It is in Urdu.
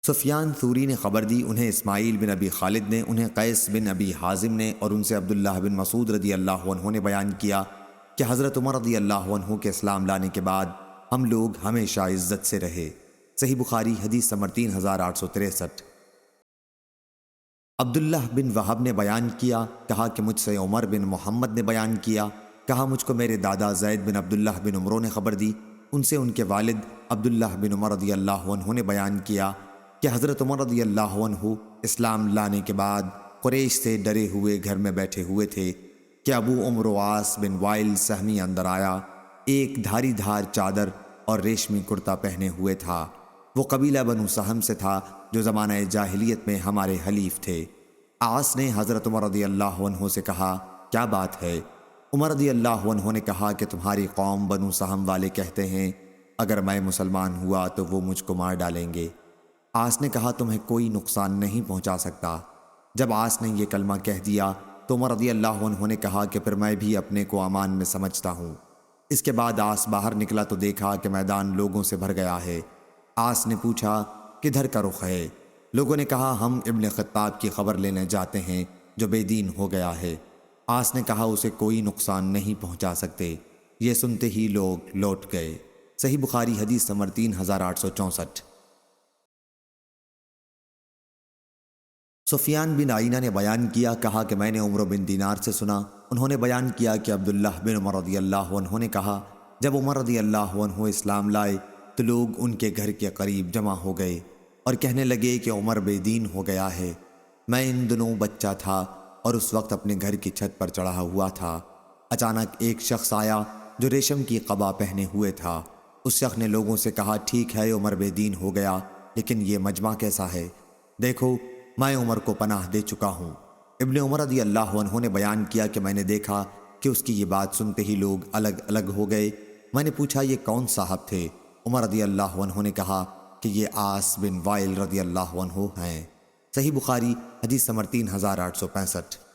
سفیان ثوری نے خبر دی، انہیں اسماعیل بن ابی خالد نے، انہیں قیس بن ابی حازم نے، اور ان سے عبداللہ بن مسعود رضی اللہ عنہ نے بیان کیا کہ حضرت عمر رضی اللہ عنہ کے اسلام لانے کے بعد ہم لوگ ہمیشہ عزت سے رہے۔ صحیح بخاری حدیث نمبر 3863۔ عبداللہ بن وہب نے بیان کیا، کہا کہ مجھ سے عمر بن محمد نے بیان کیا، کہا مجھ کو میرے دادا زید بن عبداللہ بن عمرو نے خبر دی، ان سے ان کے والد عبداللہ بن عمر رضی اللہ عنہ نے بیان کیا کہ حضرت عمر رضی اللہ عنہ اسلام لانے کے بعد قریش سے ڈرے ہوئے گھر میں بیٹھے ہوئے تھے کہ ابو عمرو عاص بن وائل سہمی اندر آیا، ایک دھاری دھار چادر اور ریشمی کرتا پہنے ہوئے تھا۔ وہ قبیلہ بنو سہم سے تھا جو زمانہ جاہلیت میں ہمارے حلیف تھے۔ عاص نے حضرت عمر رضی اللہ عنہ سے کہا، کیا بات ہے؟ عمر رضی اللہ عنہ نے کہا کہ تمہاری قوم بنو سہم والے کہتے ہیں اگر میں مسلمان ہوا تو وہ مجھ کو مار ڈالیں گے۔ عاص نے کہا تمہیں کوئی نقصان نہیں پہنچا سکتا۔ جب عاص نے یہ کلمہ کہہ دیا تو عمر رضی اللہ عنہ نے کہا کہ پھر میں بھی اپنے کو امان میں سمجھتا ہوں۔ اس کے بعد عاص باہر نکلا تو دیکھا کہ میدان لوگوں سے بھر گیا ہے۔ عاص نے پوچھا کدھر کا رخ ہے؟ لوگوں نے کہا ہم ابن خطاب کی خبر لینے جاتے ہیں جو بے دین ہو گیا ہے۔ عاص نے کہا اسے کوئی نقصان نہیں پہنچا سکتے۔ یہ سنتے ہی لوگ لوٹ گئے۔ صحیح بخاری حدیث نمبر 3864۔ سفیان بن عینہ نے بیان کیا، کہا کہ میں نے عمرو بن دینار سے سنا، انہوں نے بیان کیا کہ عبداللہ بن عمر رضی اللہ عنہ نے کہا جب عمر رضی اللہ عنہ اسلام لائے تو لوگ ان کے گھر کے قریب جمع ہو گئے اور کہنے لگے کہ عمر بے دین ہو گیا ہے۔ میں ان دنوں بچہ تھا اور اس وقت اپنے گھر کی چھت پر چڑھا ہوا تھا۔ اچانک ایک شخص آیا جو ریشم کی قبا پہنے ہوئے تھا۔ اس شخص نے لوگوں سے کہا ٹھیک ہے عمر بے دین ہو گیا، لیکن یہ مجمع کیسا ہے؟ دیکھو میں عمر کو پناہ دے چکا ہوں۔ ابن عمر رضی اللہ عنہ نے بیان کیا کہ میں نے دیکھا کہ اس کی یہ بات سنتے ہی لوگ الگ الگ ہو گئے۔ میں نے پوچھا یہ کون صاحب تھے؟ عمر رضی اللہ عنہ نے کہا کہ یہ عاص بن وائل رضی اللہ عنہ ہیں۔ صحیح بخاری حدیث نمبر 3865۔